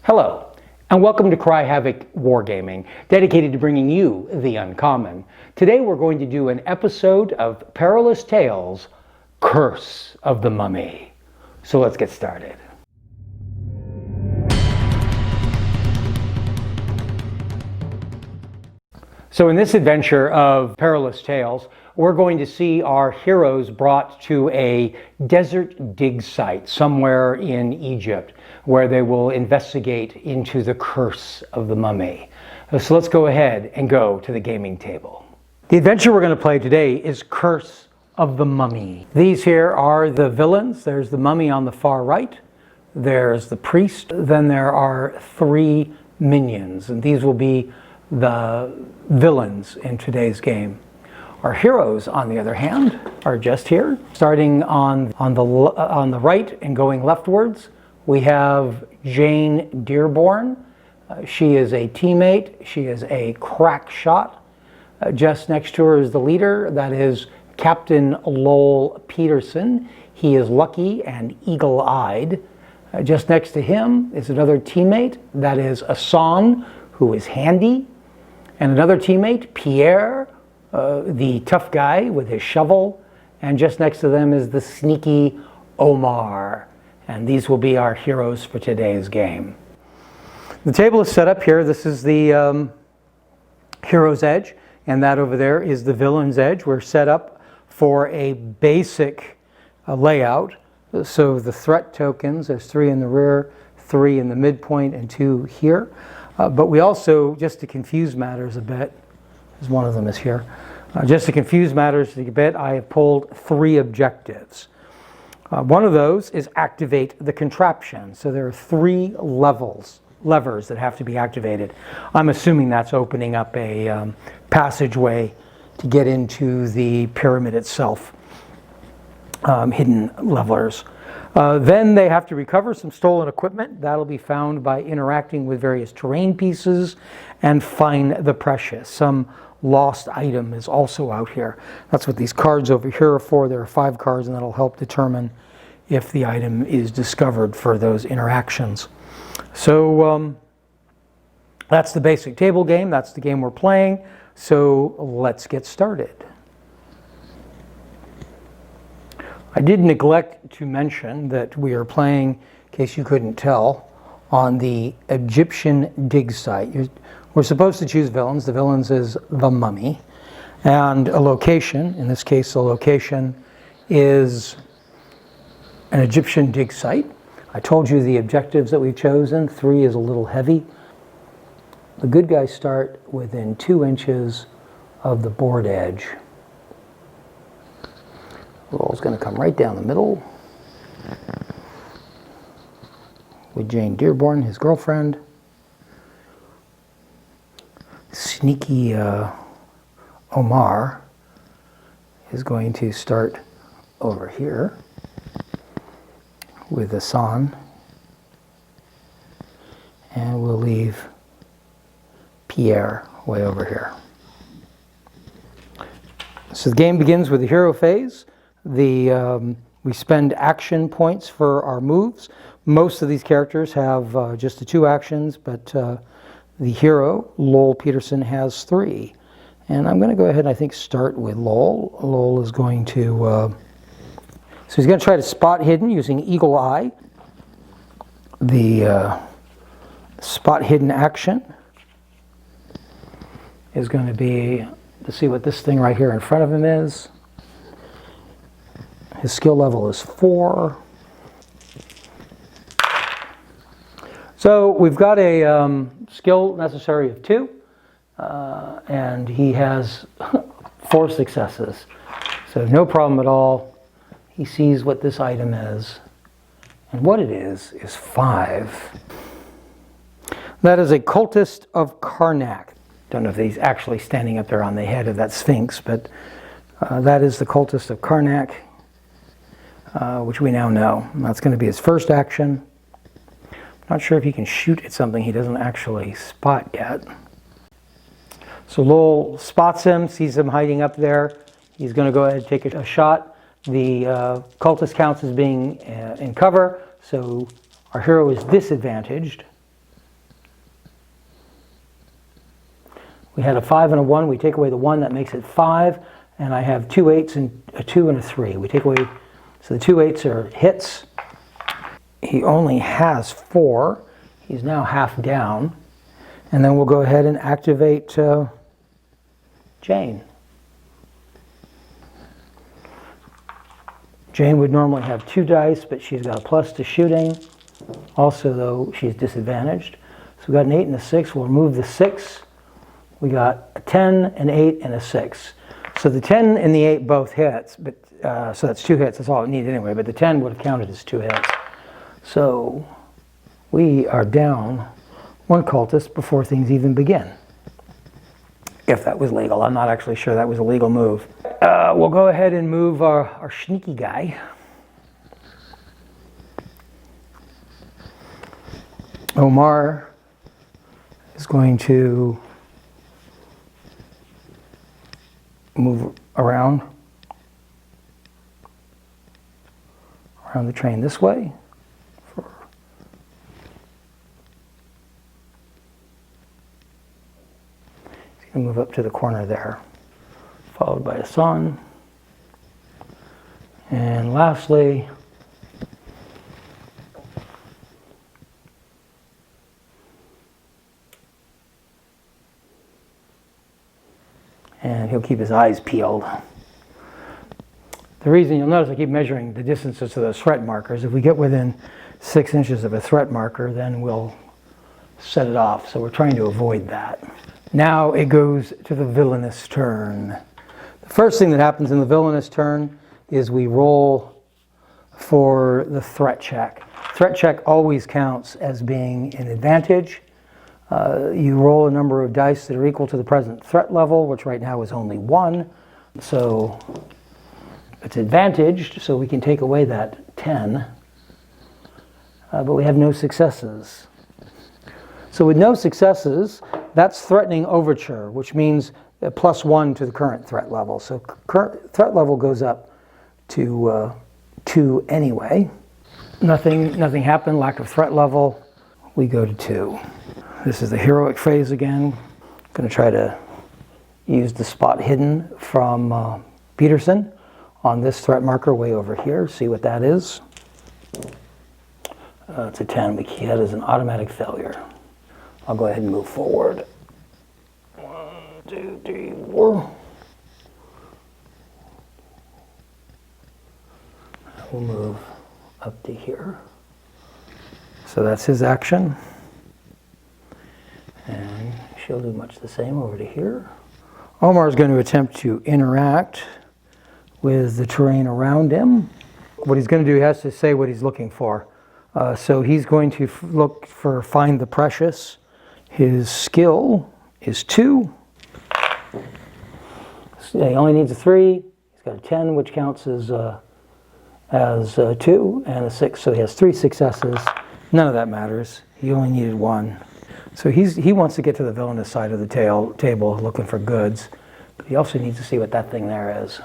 Hello, and welcome to Havoc Wargaming, dedicated to bringing you the uncommon. Today we're going to do an episode of Perilous Tales, Curse of the Mummy. So let's get started. So in this adventure of Perilous Tales, we're going to see our heroes brought to a desert dig site somewhere in Egypt, where they will investigate into the curse of the mummy. So let's go ahead and go to the gaming table. The adventure we're going to play today is Curse of the Mummy. These here are the villains. There's the mummy on the far right. There's the priest. Then there are three minions, and these will be the villains in today's game. Our heroes, on the other hand, are just here. Starting on the right and going leftwards, we have Jane Dearborn. She is a teammate. She is a crack shot. Just next to her is the leader. That is Captain Lowell Peterson. He is lucky and eagle-eyed. Just next to him is another teammate. That is Asan, who is handy. And another teammate, Pierre, the tough guy with his shovel. And just next to them is the sneaky Omar. And these will be our heroes for today's game. The table is set up here. This is the hero's edge, and that over there is the villain's edge. We're set up for a basic layout. So the threat tokens, there's 3 in the rear, 3 in the midpoint, and 2 here. But we also, just to confuse matters a bit, as one of them is here, just to confuse matters a bit, I have pulled 3 objectives. One of those is activate the contraption. So there are 3 levers that have to be activated. I'm assuming that's opening up a passageway to get into the pyramid itself, hidden levelers. Then they have to recover some stolen equipment. That'll be found by interacting with various terrain pieces and find the precious. Some lost item is also out here. That's what these cards over here are for. There are 5 cards, and that'll help determine if the item is discovered for those interactions. So that's the basic table game. That's the game we're playing. So let's get started. I did neglect to mention that we are playing, in case you couldn't tell, on the Egyptian dig site. We're supposed to choose villains. The villains is the mummy. And a location, in this case the location is an Egyptian dig site. I told you the objectives that we've chosen. 3 is a little heavy. The good guys start within 2 inches of the board edge. Lowell's going to come right down the middle with Jane Dearborn, his girlfriend. Sneaky Omar is going to start over here with Asan, and we'll leave Pierre way over here. So the game begins with the hero phase. We spend action points for our moves. Most of these characters have just the 2 actions, but the hero, Lowell Peterson, has 3. And I'm going to go ahead and I think start with Lowell. Lowell is going to, so he's going to try to spot hidden using Eagle Eye. The spot hidden action is going to be to see what this thing right here in front of him is. His skill level is 4. So we've got a skill necessary of 2, and he has 4 successes. So no problem at all. He sees what this item is, and what it is 5. That is a cultist of Karnak. Don't know if he's actually standing up there on the head of that sphinx, but that is the cultist of Karnak. Which we now know. And that's going to be his first action. Not sure if he can shoot at something he doesn't actually spot yet. So Lowell spots him, sees him hiding up there. He's going to go ahead and take a shot. The cultist counts as being in cover, so our hero is disadvantaged. We had a 5 and a 1. We take away the 1, that makes it 5. And I have 2 8s and a 2 and a 3. We take away, so the 2 8s are hits. He only has 4. He's now half down. And then we'll go ahead and activate Jane. Jane would normally have 2 dice, but she's got a plus to shooting. Also, though, she's disadvantaged. So we got an 8 and a 6. We'll remove the 6. We got a 10, an 8, and a 6. So the 10 and the 8 both hits, but so that's 2 hits. That's all it needed anyway. But the 10 would have counted as 2 hits. So we are down 1 cultist before things even begin. If that was legal. I'm not actually sure that was a legal move. We'll go ahead and move our sneaky guy. Omar is going to move around the train this way. He's going to move up to the corner there, followed by Hassan. And lastly, and he'll keep his eyes peeled. The reason you'll notice I keep measuring the distances to those threat markers. If we get within 6 inches of a threat marker, then we'll set it off. So we're trying to avoid that. Now it goes to the villainous turn. The first thing that happens in the villainous turn is we roll for the threat check. Threat check always counts as being an advantage. You roll a number of dice that are equal to the present threat level, which right now is only 1. So it's advantaged, so we can take away that 10. But we have no successes. So with no successes, that's threatening overture, which means +1 to the current threat level. So current threat level goes up to 2 anyway. Nothing happened, lack of threat level. We go to 2. This is the heroic phase again. I'm going to try to use the spot hidden from Peterson on this threat marker way over here. See what that is. It's a 10. We key that as an automatic failure. I'll go ahead and move forward. 1, 2, 3, 4. We'll move up to here. So that's his action. And she'll do much the same over to here. Omar is going to attempt to interact with the terrain around him. What he's going to do, he has to say what he's looking for. So he's going to look for Find the Precious. His skill is 2. So he only needs a 3. He's got a 10, which counts as 2, and a 6. So he has 3 successes. None of that matters. He only needed 1. So he wants to get to the villainous side of the table looking for goods. But he also needs to see what that thing there is.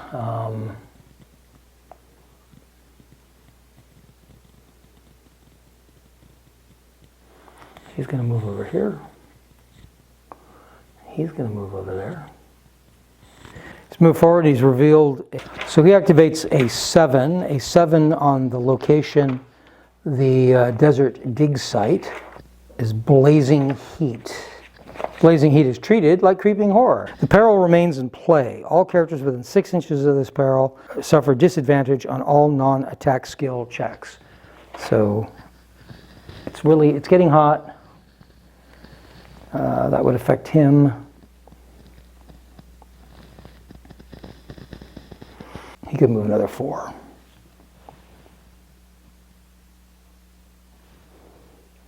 He's going to move over here. He's going to move over there. Let's move forward. He's revealed. So he activates a 7. A 7 on the location, the desert dig site, is Blazing Heat. Blazing Heat is treated like creeping horror. The peril remains in play. All characters within 6 inches of this peril suffer disadvantage on all non-attack skill checks. So it's getting hot. That would affect him. He could move another 4.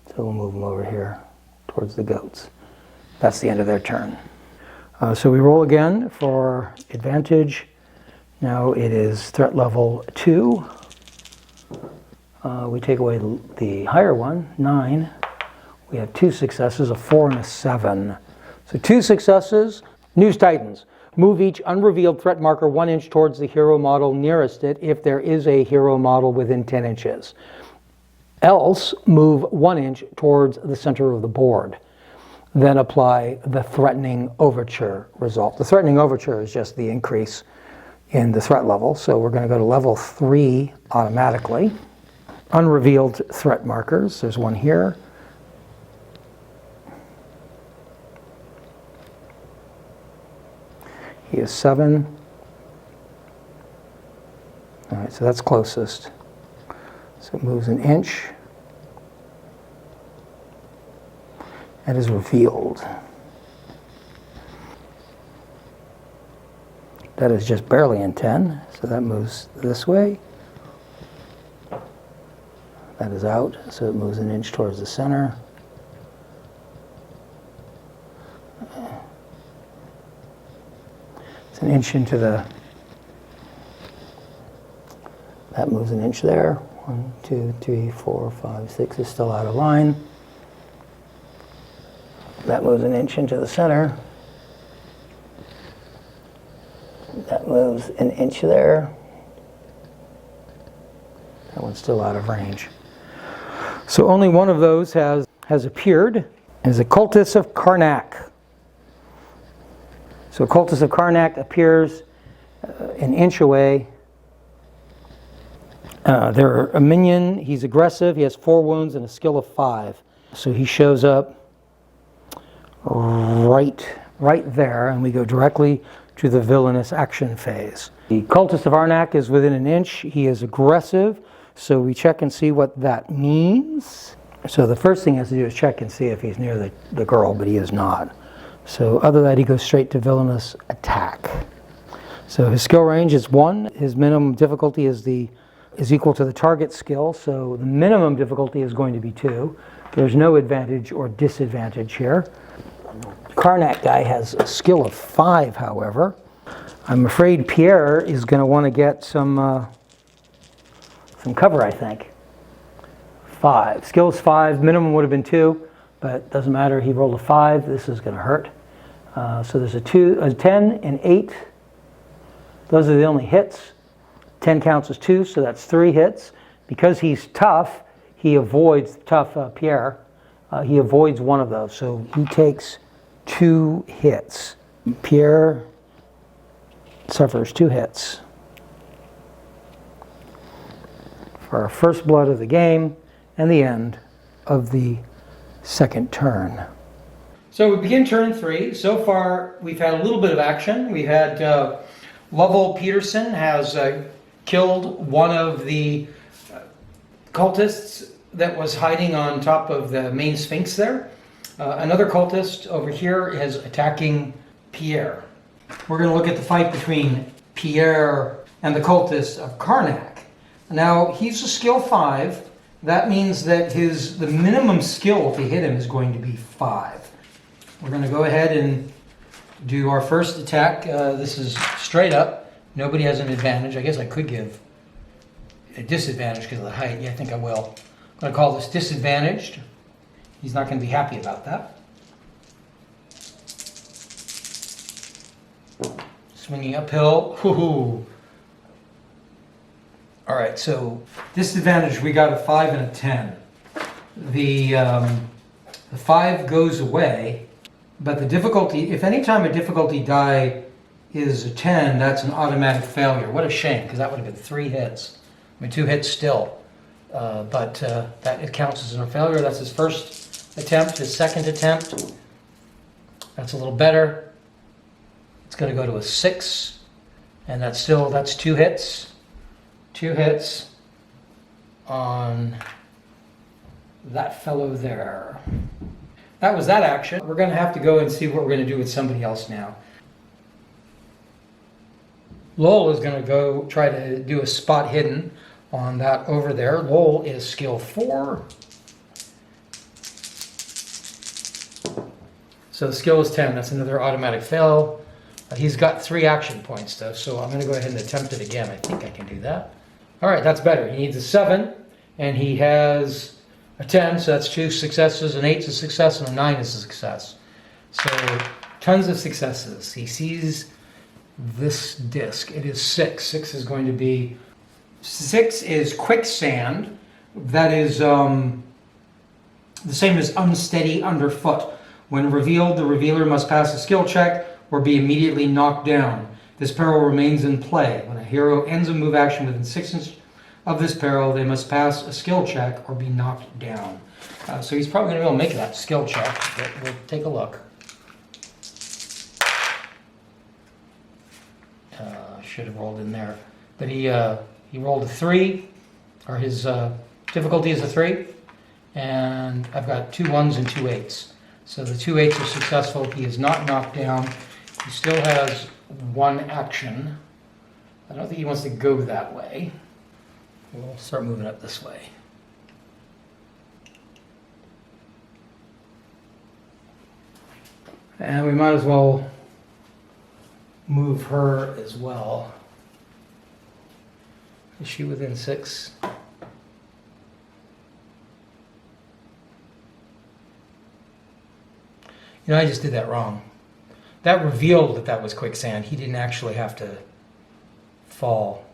So we'll move him over here towards the goats. That's the end of their turn. So we roll again for advantage. Now it is threat level 2. We take away the higher one, 9. We have 2 successes, a 4 and a 7. So 2 successes. News Titans. Move each unrevealed threat marker 1 inch towards the hero model nearest it if there is a hero model within 10 inches. Else, move 1 inch towards the center of the board. then apply the threatening overture result. The threatening overture is just the increase in the threat level, so we're going to go to level 3 automatically. Unrevealed threat markers, there's one here. He is 7. All right, so that's closest. So it moves an inch. And is revealed. That is just barely in 10, so that moves this way. That is out, so it moves an inch towards the center. It's an inch into the... That moves an inch there. 1, 2, 3, 4, 5, 6 is still out of line. That moves an inch into the center. That moves an inch there. That one's still out of range. So only one of those has appeared, is a Cultist of Karnak. So Cultist of Karnak appears an inch away. They're a minion, he's aggressive, he has 4 wounds and a skill of 5. So he shows up right there, and we go directly to the villainous action phase. The Cultist of Karnak is within an inch. He is aggressive, so we check and see what that means. So the first thing he has to do is check and see if he's near the girl, but he is not. So other than that, he goes straight to villainous attack. So his skill range is 1. His minimum difficulty is equal to the target skill, so the minimum difficulty is going to be 2. There's no advantage or disadvantage here. Karnak guy has a skill of 5, however. I'm afraid Pierre is going to want to get some cover, I think. 5. Skill is 5. Minimum would have been 2, but doesn't matter. He rolled a 5. This is going to hurt. So there's a 10, and 8. Those are the only hits. 10 counts as 2, so that's 3 hits. Because he's tough, he avoids Pierre. He avoids one of those, so he takes 2 hits. Pierre suffers 2 hits. For our first blood of the game and the end of the second turn. So we begin turn 3. So far we've had a little bit of action. We've had Lovell Peterson has killed one of the cultists that was hiding on top of the main sphinx there. Another cultist over here is attacking Pierre. We're going to look at the fight between Pierre and the cultist of Karnak. Now, he's a skill 5. That means that the minimum skill to hit him is going to be 5. We're going to go ahead and do our first attack. This is straight up. Nobody has an advantage. I guess I could give a disadvantage because of the height. Yeah, I think I will. I'm going to call this disadvantaged. He's not going to be happy about that. Swinging uphill. Woohoo! All right, so disadvantage, we got a 5 and a 10. The 5 goes away, but the difficulty, if any time a difficulty die is a 10, that's an automatic failure. What a shame, because that would have been 3 hits. I mean, 2 hits still. But that it counts as a failure. That's his first attempt. His second attempt, that's a little better. It's going to go to a 6, and that's 2 hits. 2 hits on that fellow there. That was that action. We're going to have to go and see what we're going to do with somebody else now. Lowell is going to go try to do a spot hidden on that over there. Lowell is skill 4. So the skill is 10. That's another automatic fail. He's got 3 action points though, so I'm going to go ahead and attempt it again. I think I can do that. All right, that's better. He needs a 7, and he has a 10, so that's 2 successes. An 8 is a success, and a 9 is a success. So tons of successes. He sees this disc. It is 6. 6 is going to be... 6 is quicksand. That is the same as unsteady underfoot. When revealed, the revealer must pass a skill check or be immediately knocked down. This peril remains in play. When a hero ends a move action within 6 inches of this peril, they must pass a skill check or be knocked down. So he's probably going to be able to make that skill check, but we'll take a look. Should have rolled in there. But he rolled a 3, or his difficulty is a 3, and I've got 2 1s and 2 8s. So the 2 8s are successful. He is not knocked down. He still has 1 action. I don't think he wants to go that way. We'll start moving up this way. And we might as well move her as well. Is she within 6? You know, I just did that wrong. That revealed that that was quicksand. He didn't actually have to fall.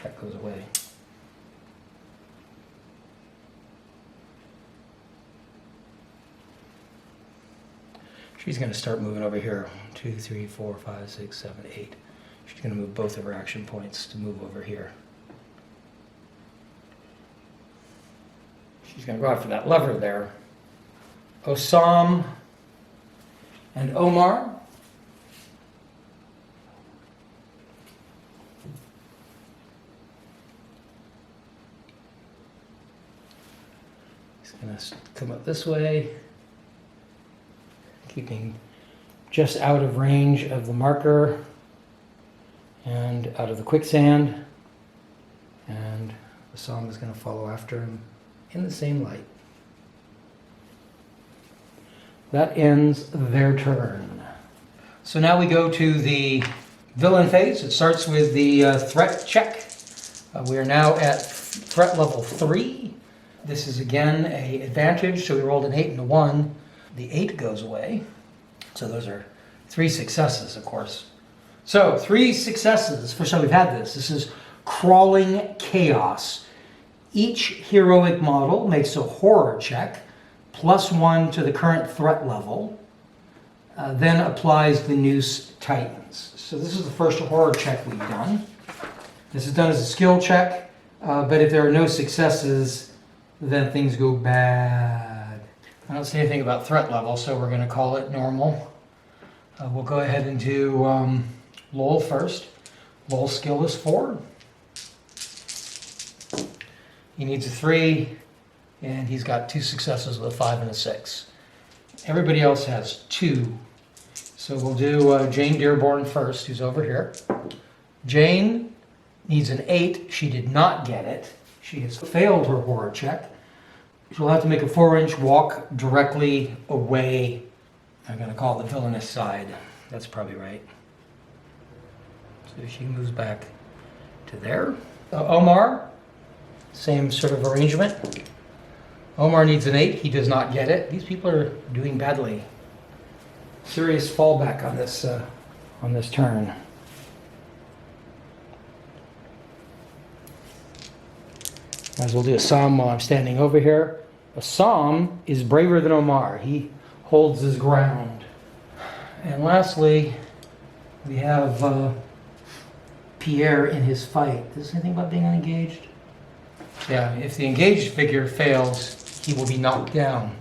That goes away. She's going to start moving over here. 2, 3, 4, 5, 6, 7, 8. She's going to move both of her action points to move over here. She's going to go after that lever there. Osam and Omar. He's going to come up this way, keeping just out of range of the marker and out of the quicksand. And the song is going to follow after him in the same light. That ends their turn. So now we go to the villain phase. It starts with the threat check. We are now at threat level 3. This is again an advantage, so we rolled an 8 and a 1. The 8 goes away. So those are 3 successes, of course. So 3 successes. First time we've had this. This is Crawling Chaos. Each heroic model makes a horror check, +1 to the current threat level, then applies the Noose Titans. So this is the first horror check we've done. This is done as a skill check, but if there are no successes, then things go bad. I don't see anything about threat level, so we're going to call it normal. We'll go ahead and do Lowell first. Lowell's skill is 4. He needs a 3, and he's got 2 successes with a 5 and a 6. Everybody else has 2. So we'll do Jane Dearborn first, who's over here. Jane needs an 8. She did not get it. She has failed her horror check. She'll have to make a 4-inch walk directly away. I'm going to call it the villainous side. That's probably right. So she moves back to there. Omar, same sort of arrangement. Omar needs an 8. He does not get it. These people are doing badly. Serious fallback on this turn. Might as well do Assam while I'm standing over here. Assam is braver than Omar. He holds his ground. And lastly, we have Pierre in his fight. Does anything about being unengaged? Yeah, if the engaged figure fails, he will be knocked down.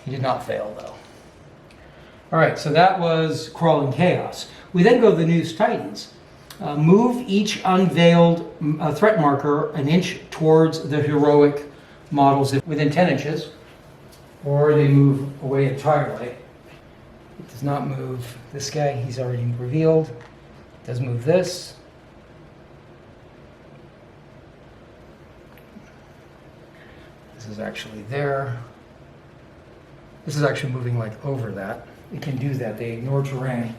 He did not fail, though. All right, so that was Crawling Chaos. We then go to the Noose Titans. Move each unveiled threat marker an inch towards the heroic models within 10 inches, or they move away entirely. It does not move this guy. He's already revealed. It does move this. This is actually there. This is actually moving like over that. It can do that. They ignore terrain.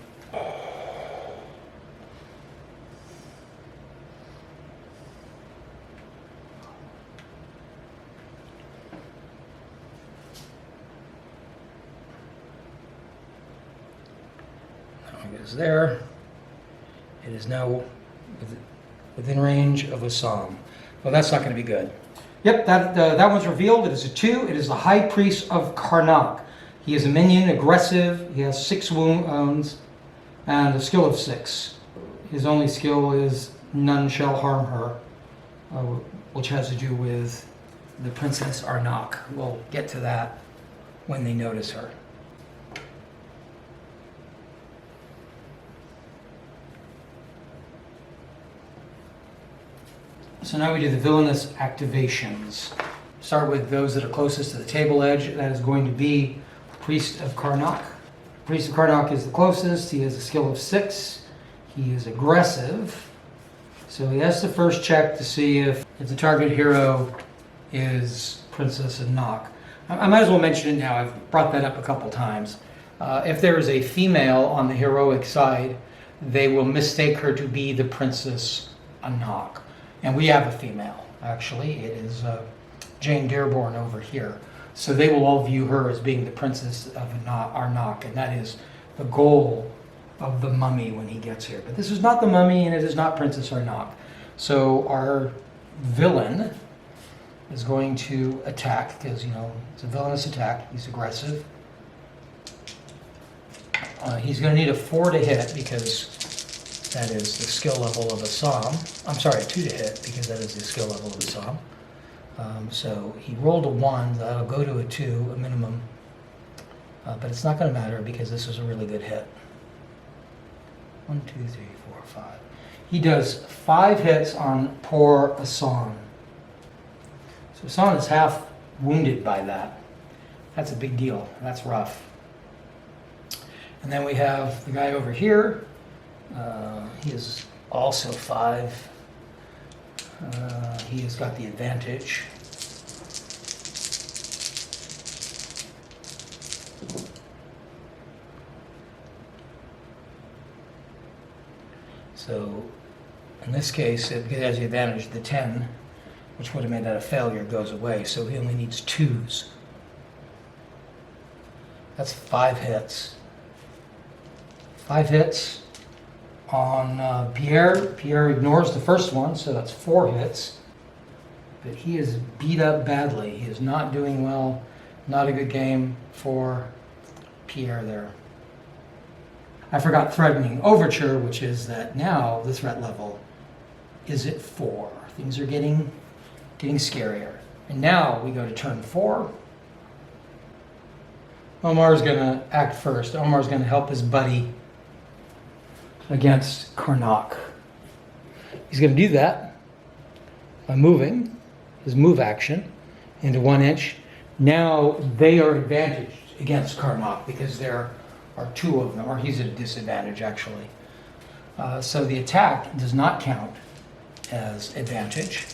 It goes there. It is now within range of a psalm. Well, that's not going to be good. Yep, that one's revealed. It is a 2. It is the High Priest of Karnak. He is a minion, aggressive. He has 6 wounds and a skill of 6. His only skill is None Shall Harm Her, which has to do with the Princess Arnak. We'll get to that when they notice her. So now we do the villainous activations. Start with those that are closest to the table edge. That is going to be Priest of Karnak. Priest of Karnak is the closest. He has a skill of 6. He is aggressive. So he has to first check to see if the target hero is Princess Arnak. I might as well mention it now. I've brought that up a couple times. If there is a female on the heroic side, they will mistake her to be the Princess Arnak. And we have a female, actually. It is Jane Dearborn over here. So they will all view her as being the Princess of Arnak, and that is the goal of the mummy when he gets here. But this is not the mummy, and it is not Princess Arnak. So our villain is going to attack, because, you know, it's a villainous attack. He's aggressive. He's going to need a 4 to hit, because that is the skill level of a psalm. I'm sorry, a 2 to hit, because that is the skill level of a psalm. So he rolled a 1, that'll go to a 2, a minimum. But it's not going to matter, because this is a really good hit. 1, 2, 3, 4, 5. He does 5 hits on poor Hassan. So Hassan is half wounded by that. That's a big deal. That's rough. And then we have the guy over here. He is also 5. He has got the advantage. So in this case, it has the advantage, the 10, which would have made that a failure, goes away. So he only needs 2s. That's 5 hits. 5 hits on Pierre. Pierre ignores the first one, so that's 4 hits. But he is beat up badly. He is not doing well. Not a good game for Pierre there. I forgot threatening overture, which is that now the threat level is at 4. Things are getting scarier. And now we go to turn 4. Omar's going to act first. Omar's going to help his buddy against Karnak. He's going to do that by moving his move action into 1 inch. Now they are advantaged against Karnak because there are 2 of them, or he's at a disadvantage actually. So the attack does not count as advantage.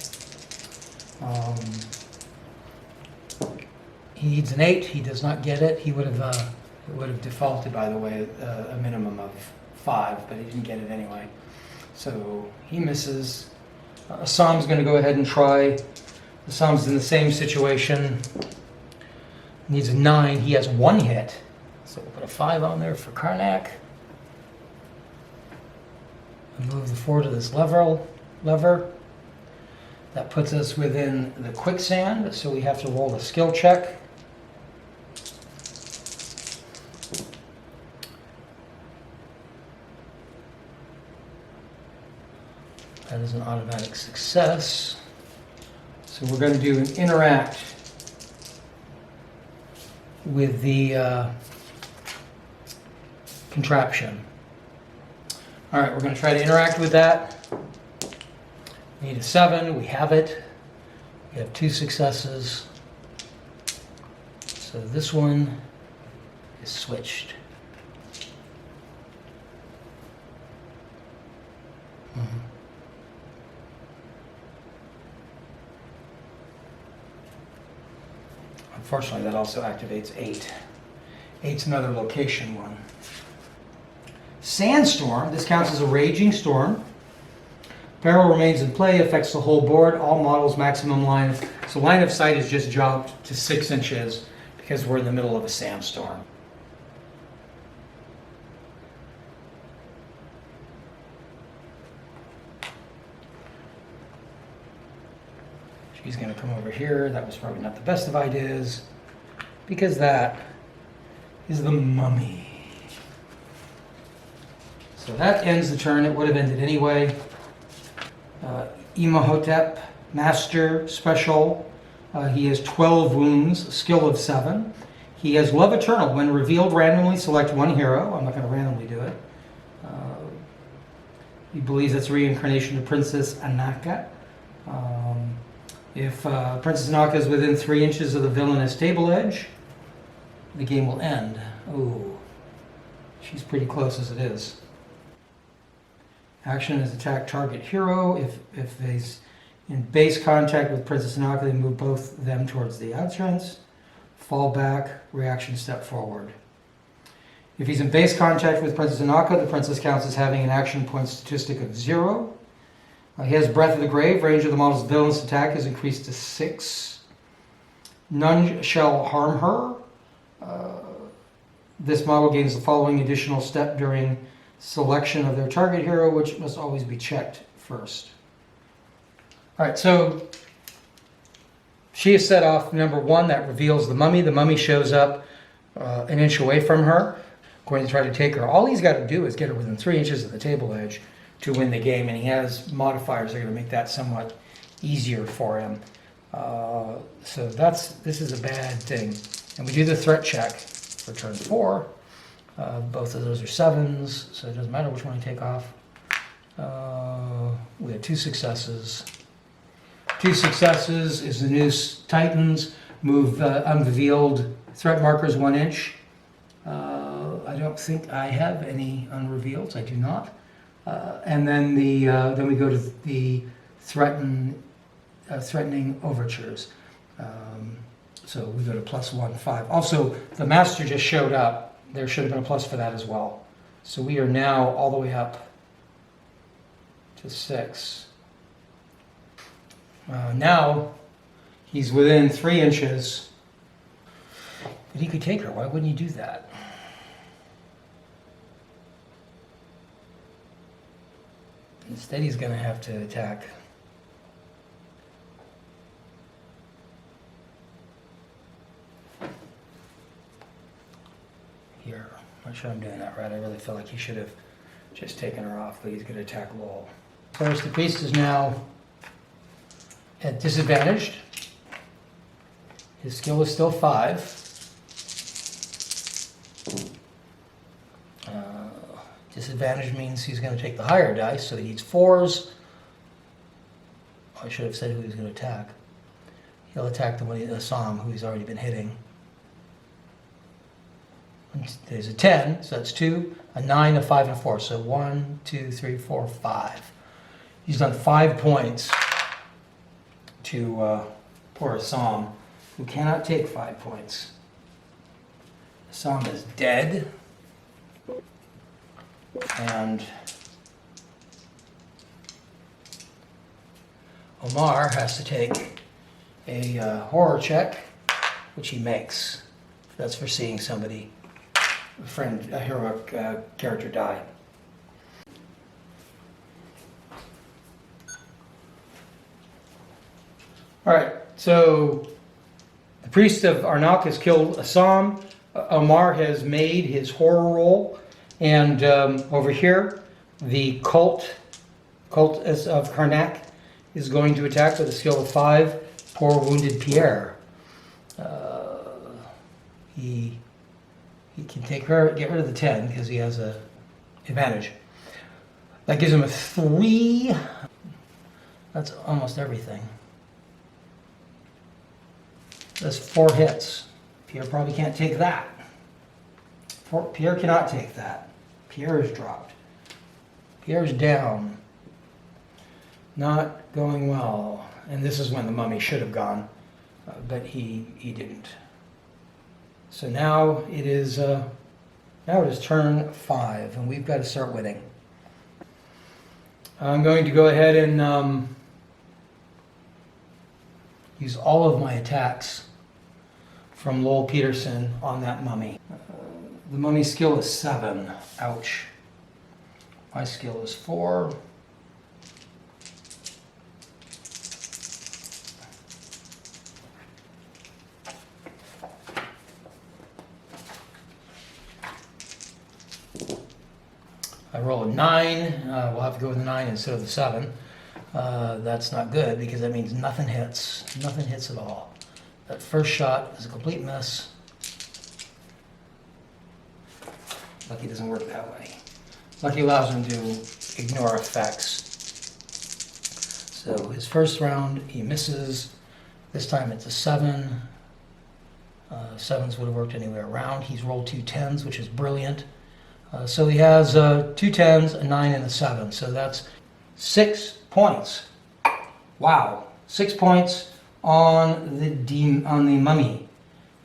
He needs an 8. He does not get it. He would have defaulted, by the way, a minimum of 5, but he didn't get it anyway. So he misses. Assam's going to go ahead and try. Assam's in the same situation. Needs a 9. He has 1 hit. So we'll put a 5 on there for Karnak. And move the 4 to this lever. That puts us within the quicksand, so we have to roll a skill check. That is an automatic success. So we're going to do an interact with the contraption. All right, we're going to try to interact with that. We need a 7. We have it. We have 2 successes. So this one is switched. Unfortunately, that also activates 8. 8's another location one. Sandstorm. This counts as a raging storm. Peril remains in play, affects the whole board, all models maximum line. So line of sight is just jumped to 6 inches because we're in the middle of a sandstorm. She's going to come over here. That was probably not the best of ideas, because that is the mummy. So that ends the turn. It would have ended anyway. Imhotep, Master, Special. He has 12 wounds, skill of 7. He has Love Eternal. When revealed, randomly select one hero. I'm not going to randomly do it. He believes it's reincarnation of Princess Anaka. If Princess Anaka is within 3 inches of the villainous table edge, the game will end. Ooh, she's pretty close as it is. Action is attack target hero. If he's in base contact with Princess Anaka, they move both of them towards the entrance. Fall back, reaction step forward. If he's in base contact with Princess Anaka, the princess counts as having an action point statistic of 0. He has Breath of the Grave. Range of the model's villainous attack is increased to 6. None shall harm her. This model gains the following additional step during selection of their target hero, which must always be checked first. All right, so she is set off number 1. That reveals the mummy. The mummy shows up an inch away from her, going to try to take her. All he's got to do is get her within 3 inches of the table edge to win the game, and he has modifiers that are going to make that somewhat easier for him. So this is a bad thing. And we do the threat check for turn 4. Both of those are 7s, so it doesn't matter which one I take off. We have 2 successes. 2 successes is the Noose Titans. Move unrevealed threat markers 1 inch. I don't think I have any unrevealed. I do not. And then then we go to the threatening overtures. So we go to +1, 5. Also, the master just showed up. There should have been a plus for that as well. So we are now all the way up to 6. Now he's within 3 inches, but he could take her. Why wouldn't he do that? Instead, he's going to have to attack. Here. I'm not sure I'm doing that right. I really feel like he should have just taken her off, but he's going to attack Lowell. First, the priest is now at disadvantaged. His skill is still 5. Disadvantage means he's going to take the higher dice, so he needs 4s. I should have said who he was going to attack. He'll attack the one he saw him, who he's already been hitting. There's a 10, so that's 2, a 9, a 5, and a 4. So 1, 2, 3, 4, 5. He's done 5 points to poor Assam, who cannot take 5 points. Assam is dead. And Omar has to take a horror check, which he makes. That's for seeing somebody, a heroic character die. All right, so the priest of Arnak has killed Assam. Omar has made his horror roll. And over here, the cult of Karnak is going to attack with a skill of 5. Poor wounded Pierre. He can get rid of the 10 because he has a advantage. That gives him a 3. That's almost everything. That's 4 hits. Pierre probably can't take that. Pierre cannot take that. Pierre is dropped. Pierre is down. Not going well. And this is when the mummy should have gone, but he didn't. So now it is turn 5, and we've got to start winning. I'm going to go ahead and use all of my attacks from Lowell Peterson on that mummy. The mummy's skill is 7. Ouch. My skill is 4. I roll a 9. We'll have to go with a 9 instead of the 7. That's not good because that means nothing hits. Nothing hits at all. That first shot is a complete miss. Lucky doesn't work that way. Lucky allows him to ignore effects. So his first round, he misses. This time it's a 7. 7s would have worked anywhere around. He's rolled 2 10s, which is brilliant. So he has 2 10s, a 9, and a 7. So that's 6 points. Wow, 6 points on the mummy.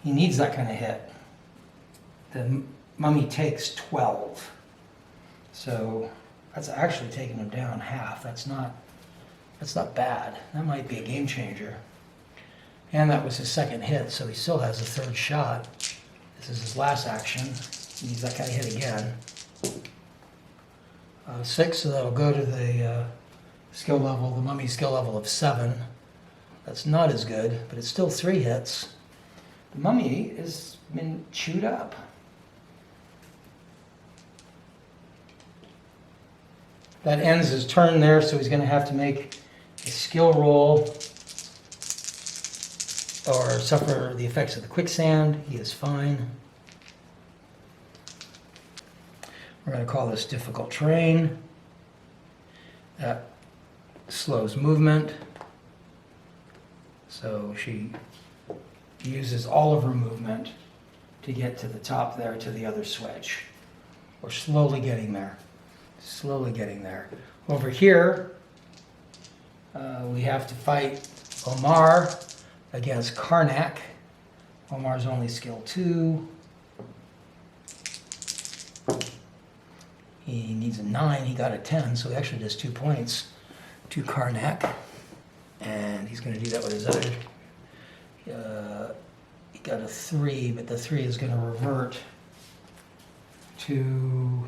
He needs that kind of hit. The mummy takes 12. So that's actually taking him down half. That's not bad. That might be a game changer. And that was his second hit, so he still has a third shot. This is his last action. He needs that kind of hit again. 6, so that'll go to the skill level, the mummy skill level of 7. That's not as good, but it's still 3 hits. The mummy has been chewed up. That ends his turn there, so he's going to have to make a skill roll or suffer the effects of the quicksand. He is fine. We're going to call this difficult terrain. That slows movement. So she uses all of her movement to get to the top there, to the other switch. We're slowly getting there. Slowly getting there. Over here, we have to fight Omar against Karnak. Omar's only skill 2. He needs a 9, he got a 10, so he actually does 2 points to Karnak. And he's going to do that with his other. He got a 3, but the 3 is going to revert to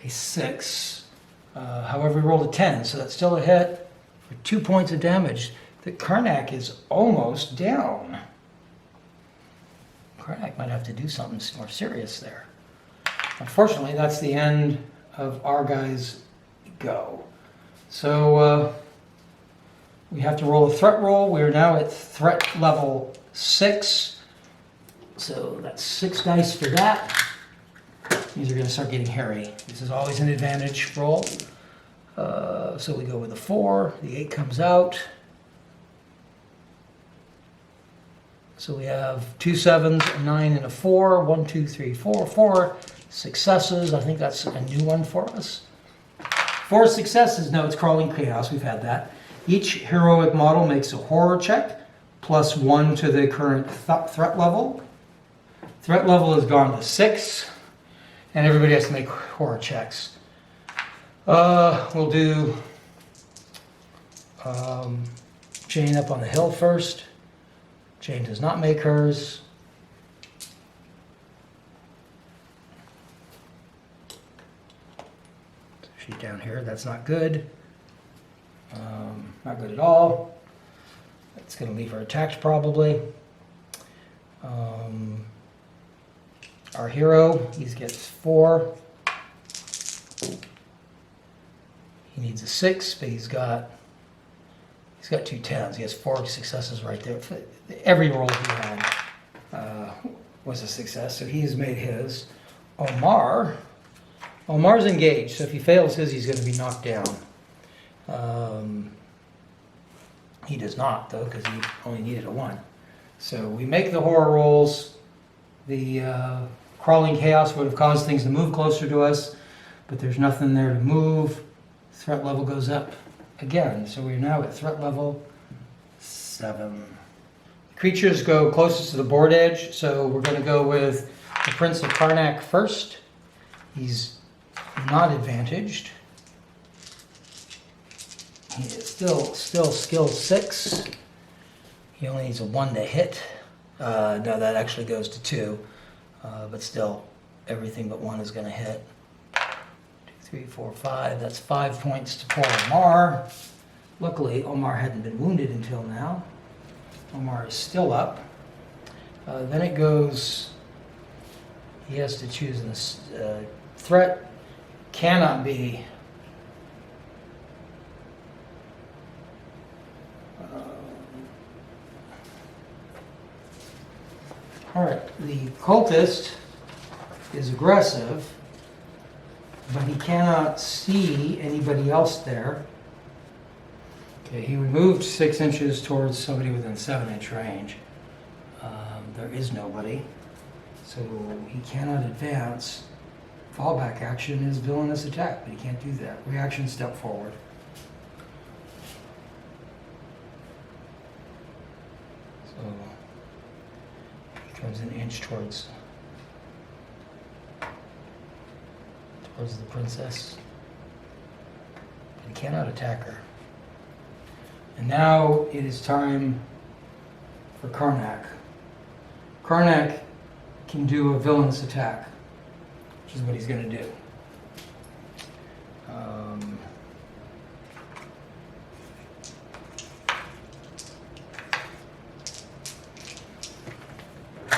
a 6. However, he rolled a 10, so that's still a hit for 2 points of damage. The Karnak is almost down. Karnak might have to do something more serious there. Unfortunately, that's the end of our guy's go. So we have to roll a threat roll. We are now at threat level 6. So that's 6 dice for that. These are going to start getting hairy. This is always an advantage roll. So we go with a 4. The 8 comes out. So we have 2 7s, a 9, and a 4. 1, 2, 3, 4. 4 successes. I think that's a new one for us. 4 successes. No, it's Crawling Chaos. We've had that. Each heroic model makes a horror check, plus 1 to the current threat level. Threat level has gone to 6, and everybody has to make horror checks. We'll do Jane up on the hill first. Jane does not make hers. She's down here. That's not good. Not good at all. That's going to leave her attacked probably. Our hero, he gets 4. He needs a 6, but he's got 2 10s. He has 4 successes right there. Every roll he had was a success, so he has made his. Omar's engaged, so if he fails his, he's going to be knocked down. He does not, though, because he only needed a 1. So we make the horror rolls. The Crawling Chaos would have caused things to move closer to us, but there's nothing there to move. Threat level goes up again, so we're now at threat level 7. Creatures go closest to the board edge, so we're going to go with the Prince of Karnak first. He's not advantaged. He is still skill 6. He only needs a 1 to hit. No, that actually goes to 2. But still, everything but 1 is going to hit. 2, 3, 4, 5. That's 5 points to poor Omar. Luckily, Omar hadn't been wounded until now. Omar is still up. Then it goes, he has to choose a threat. cannot be. All right, the cultist is aggressive, but he cannot see anybody else there. Okay, he moved 6 inches towards somebody within 7-inch range. There is nobody, so he cannot advance. Fallback action is villainous attack, but he can't do that. Reaction, step forward. So he comes an inch towards the princess. But he cannot attack her. And now it is time for Karnak. Karnak can do a villainous attack, which is what he's going to do.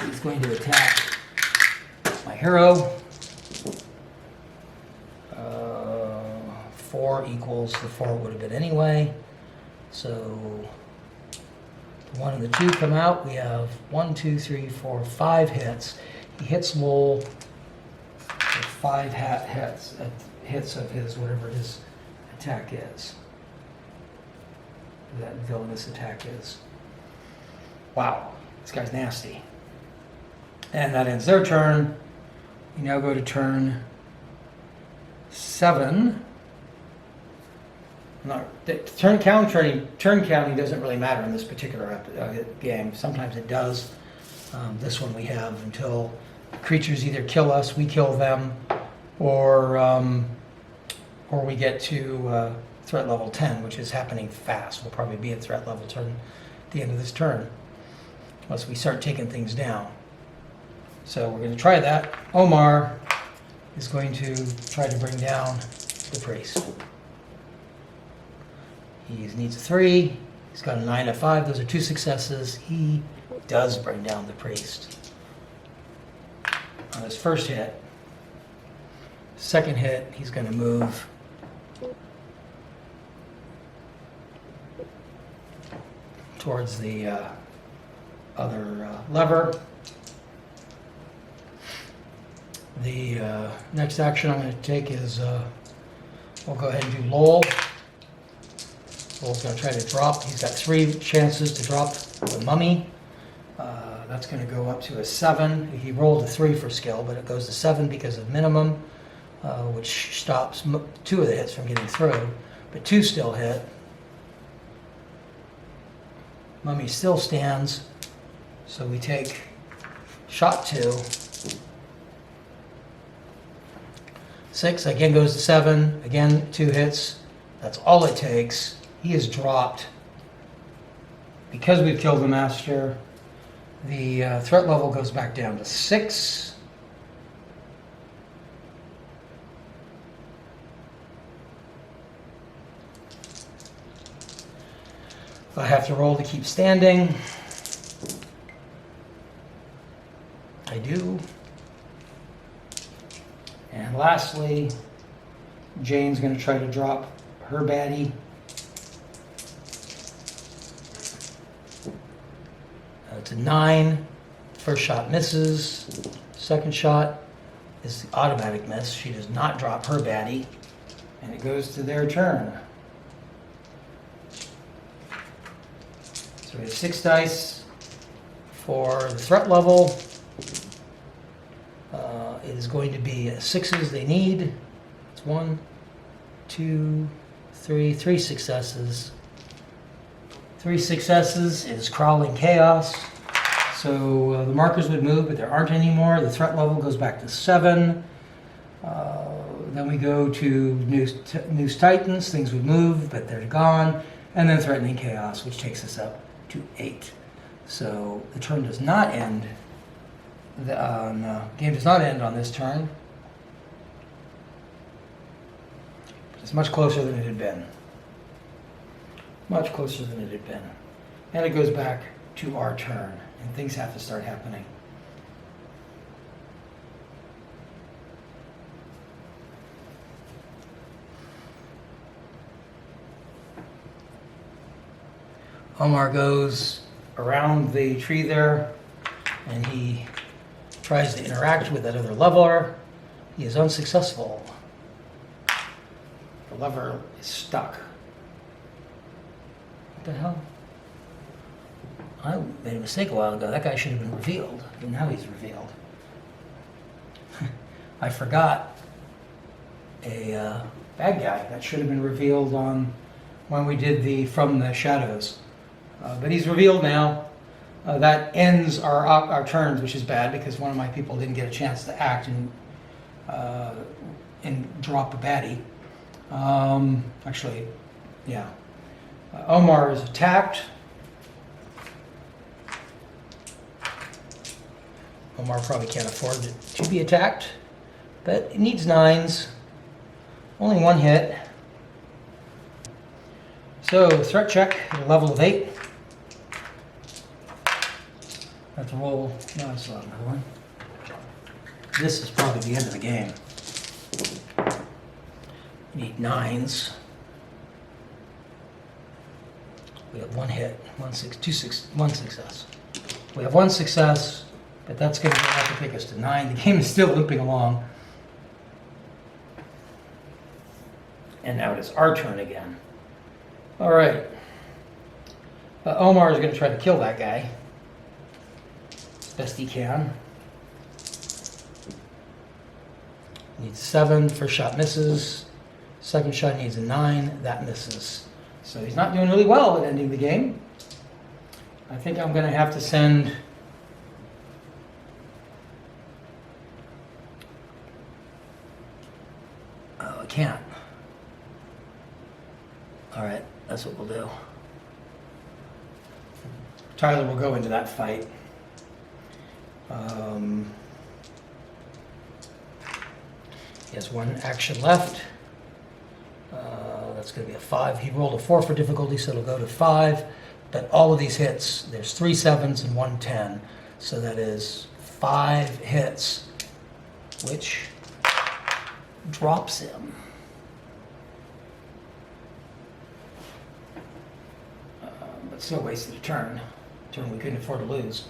He's going to attack my hero. 4 equals the 4 would have been anyway. So the 1 and the 2 come out. We have 1, 2, 3, 4, 5 hits. He hits Lowell with 5 hits of his, whatever his attack is. That villainous attack is. Wow, this guy's nasty. And that ends their turn. We now go to turn 7. Turn counting doesn't really matter in this particular game. Sometimes it does. This one we have until creatures either kill us, we kill them, or we get to threat level 10, which is happening fast. We'll probably be at threat level 10 at the end of this turn, unless we start taking things down. So we're going to try that. Omar is going to try to bring down the priest. He needs a 3. He's got a 9, a 5. Those are 2 successes. He does bring down the priest on his first hit. Second hit, he's going to move towards the other lever. The next action I'm going to take is we'll go ahead and do Lowell. Lowell's going to try to drop. He's got 3 chances to drop the mummy. That's going to go up to a 7. He rolled a 3 for skill, but it goes to 7 because of minimum, which stops 2 of the hits from getting through. But 2 still hit. Mummy still stands, so we take shot 2. 6 again goes to 7. Again, 2 hits. That's all it takes. He is dropped. Because we've killed the master, the threat level goes back down to 6. I have to roll to keep standing. I do. And lastly, Jane's going to try to drop her baddie. It's a 9. First shot misses. Second shot is the automatic miss. She does not drop her baddie. And it goes to their turn. So we have 6 dice for the threat level. It is going to be 6s they need. It's 1, 2, 3 successes. 3 successes is crawling chaos. So the markers would move, but there aren't any more. The threat level goes back to 7. Then we go to Noose Titans. Things would move, but they're gone. And then threatening chaos, which takes us up to 8. So the turn does not end. The game does not end on this turn. It's much closer than it had been. Much closer than it had been. And it goes back to our turn, and things have to start happening. Omar goes around the tree there, and he tries to interact with that other leveler. He is unsuccessful. The lever is stuck. What the hell? I made a mistake a while ago. That guy should have been revealed, but now he's revealed. I forgot a bad guy that should have been revealed on when we did the From the Shadows. But he's revealed now. That ends our turns, which is bad because one of my people didn't get a chance to act and drop a baddie. Actually, yeah. Omar is attacked. Omar probably can't afford to be attacked, but it needs 9s. Only 1 hit. So, threat check at a level of 8. Have to roll. No, I still have another one. This is probably the end of the game. We need 9s. We have 1 hit, 1 success. We have 1 success, but that's going to have to take us to 9. The game is still looping along. And now it is our turn again. All right. Omar is going to try to kill that guy as best he can. Needs 7. First shot misses. Second shot needs a 9. That misses. So he's not doing really well at ending the game. I think I'm going to have to send I can't. All right, that's what we'll do. Tyler will go into that fight. He has 1 action left. That's going to be a 5. He rolled a 4 for difficulty, so it'll go to 5. But all of these hits, there's 3 7s and 1 10. So that is 5 hits, which drops him. But still wasted a turn. Turn we couldn't afford to lose.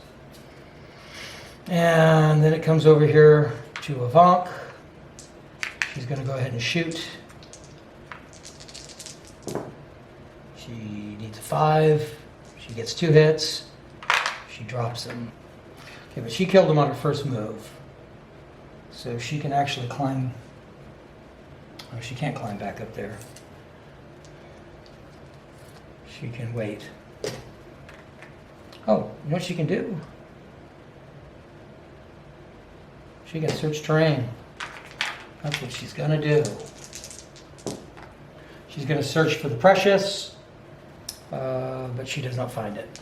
And then it comes over here to Havoc. She's going to go ahead and shoot. She needs a 5. She gets 2 hits. She drops him. Okay, but she killed him on her first move. So she can actually climb. Oh, she can't climb back up there. She can wait. Oh, you know what she can do? She can search terrain. That's what she's gonna do. She's gonna search for the precious, but she does not find it.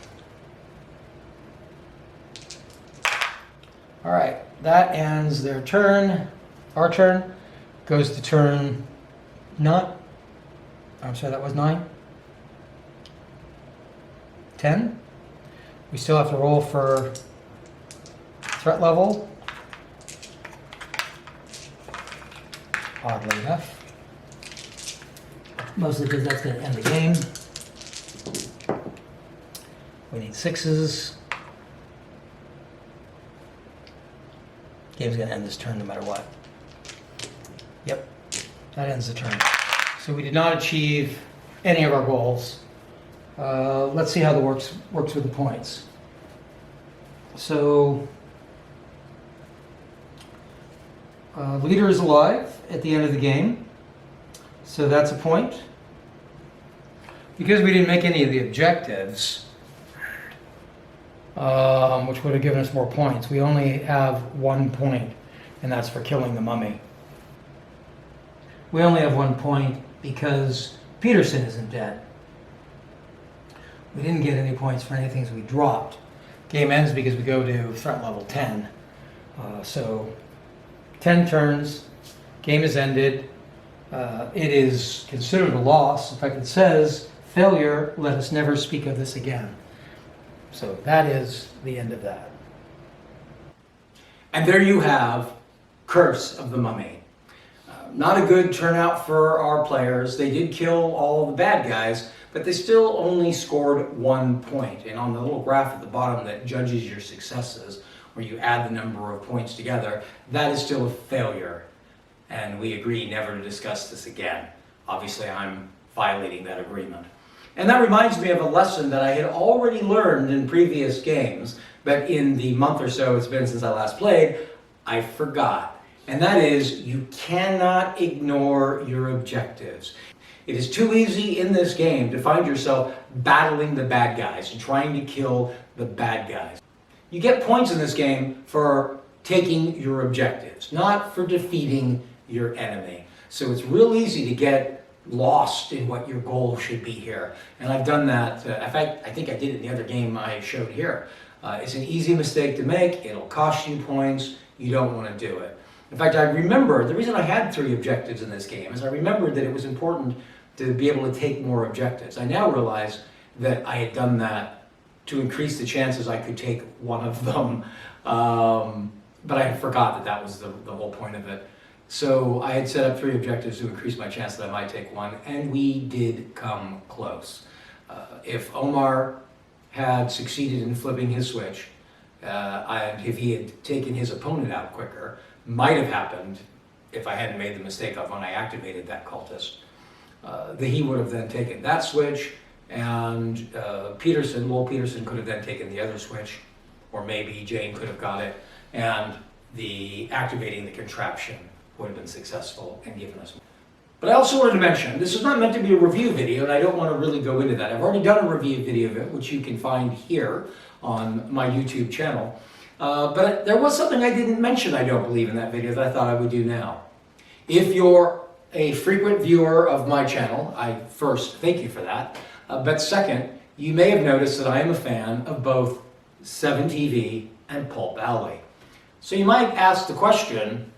All right, that ends their turn. Our turn goes to turn not. I'm sorry, that was 9. 10. We still have to roll for threat level. Oddly enough. Mostly because that's going to end the game. We need 6s. Game's going to end this turn no matter what. Yep, that ends the turn. So we did not achieve any of our goals. Let's see how the works with the points. So, leader is alive at the end of the game, so that's a point. Because we didn't make any of the objectives, which would have given us more points, we only have 1 point, and that's for killing the mummy. We only have 1 point because Peterson isn't dead. We didn't get any points for any things we dropped. Game ends because we go to threat level 10. So 10 turns, game is ended. It is considered a loss. In fact, it says, failure, let us never speak of this again. So that is the end of that. And there you have Curse of the Mummy. Not a good turnout for our players. They did kill all the bad guys, but they still only scored 1 point. And on the little graph at the bottom that judges your successes, where you add the number of points together, that is still a failure. And we agree never to discuss this again. Obviously, I'm violating that agreement. And that reminds me of a lesson that I had already learned in previous games, but in the month or so it's been since I last played, I forgot. And that is, you cannot ignore your objectives. It is too easy in this game to find yourself battling the bad guys and trying to kill the bad guys. You get points in this game for taking your objectives, not for defeating your enemy. So it's real easy to get lost in what your goal should be here. And I've done that. In fact, I think I did it in the other game I showed here. It's an easy mistake to make. It'll cost you points. You don't want to do it. In fact, I remember, the reason I had 3 objectives in this game is I remembered that it was important to be able to take more objectives. I now realize that I had done that to increase the chances I could take one of them. But I had forgot that that was the whole point of it. So I had set up 3 objectives to increase my chance that I might take one, and we did come close. If Omar had succeeded in flipping his switch, and if he had taken his opponent out quicker, might have happened if I hadn't made the mistake of when I activated that cultist, that he would have then taken that switch, and Lowell Peterson could have then taken the other switch, or maybe Jane could have got it, and the activating the contraption would have been successful and given us. But I also wanted to mention, this is not meant to be a review video, and I don't want to really go into that. I've already done a review video of it, which you can find here on my YouTube channel. But there was something I didn't mention, I don't believe, in that video that I thought I would do now. If you're a frequent viewer of my channel, I first thank you for that. But second, you may have noticed that I am a fan of both 7TV and Pulp Alley. So you might ask the question,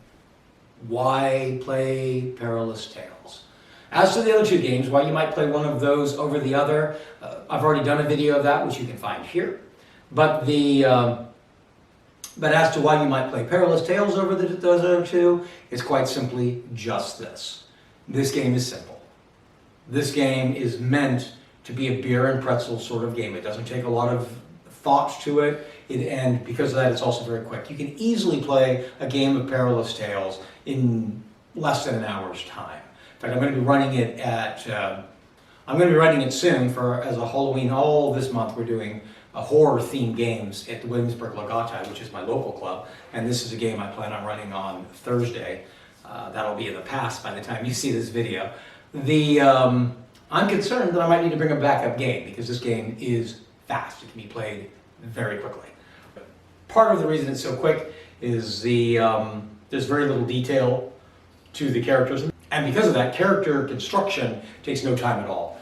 why play Perilous Tales? As to the other 2 games, why you might play one of those over the other, I've already done a video of that, which you can find here. But as to why you might play Perilous Tales over those other 2, it's quite simply just this. This game is simple. This game is meant to be a beer and pretzel sort of game. It doesn't take a lot of thought to it, and because of that, it's also very quick. You can easily play a game of Perilous Tales in less than an hour's time. In fact, I'm going to be running it soon as a Halloween. All this month, we're doing horror-themed games at the Williamsburg Lagata, which is my local club, and this is a game I plan on running on Thursday. That'll be in the past by the time you see this video. I'm concerned that I might need to bring a backup game because this game is fast. It can be played very quickly. Part of the reason it's so quick is there's very little detail to the characters, and because of that, character construction takes no time at all.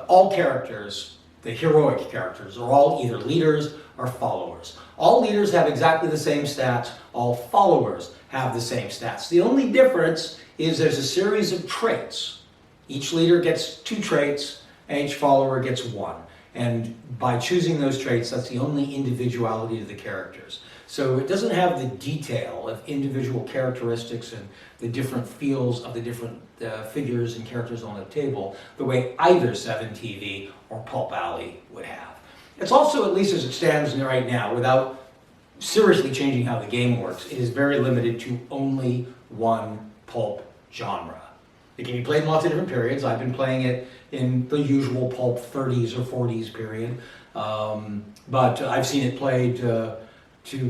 All characters, the heroic characters, are all either leaders or followers. All leaders have exactly the same stats. All followers have the same stats. The only difference is there's a series of traits. Each leader gets 2 traits, and each follower gets 1. And by choosing those traits, that's the only individuality to the characters. So it doesn't have the detail of individual characteristics and the different feels of the different figures and characters on the table the way either 7TV or Pulp Alley would have. It's also, at least as it stands right now, without seriously changing how the game works, it is very limited to only one pulp genre. It can be played in lots of different periods. I've been playing it in the usual pulp 30s or 40s period, but I've seen it played to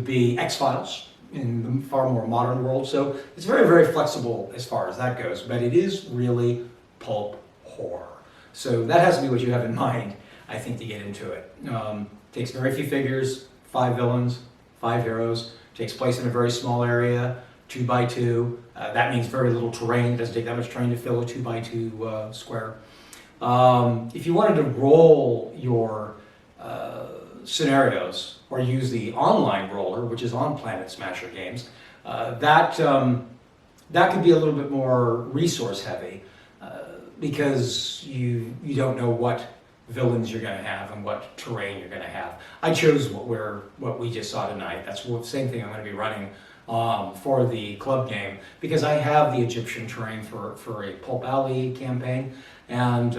be X-Files in the far more modern world, so it's very, very flexible as far as that goes, but it is really pulp horror. So that has to be what you have in mind, I think, to get into it. Takes very few figures, 5 villains, 5 heroes, takes place in a very small area, 2x2. That means very little terrain. It doesn't take that much terrain to fill a 2x2 square. If you wanted to roll your scenarios or use the online roller, which is on Planet Smasher games, that could be a little bit more resource heavy because you don't know what villains you're going to have and what terrain you're going to have. I chose what we just saw tonight. That's the same thing I'm going to be running for the club game, because I have the Egyptian terrain for a Pulp Alley campaign, and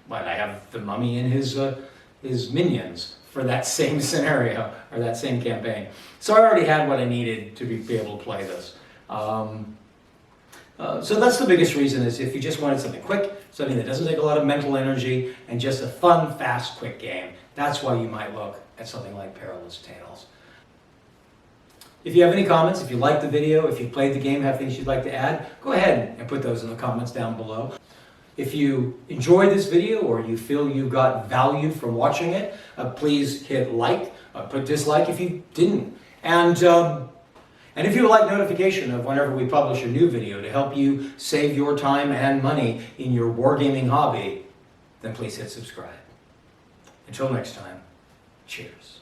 but I have the mummy and his minions for that same scenario or that same campaign. So I already had what I needed to be able to play this. So that's the biggest reason, is if you just wanted something quick, something that doesn't take a lot of mental energy, and just a fun, fast, quick game. That's why you might look at something like Perilous Tales. If you have any comments, if you liked the video, if you played the game, have things you'd like to add, go ahead and put those in the comments down below. If you enjoyed this video, or you feel you got value from watching it, please hit like, put dislike if you didn't. And if you would like notification of whenever we publish a new video to help you save your time and money in your wargaming hobby, then please hit subscribe. Until next time, cheers.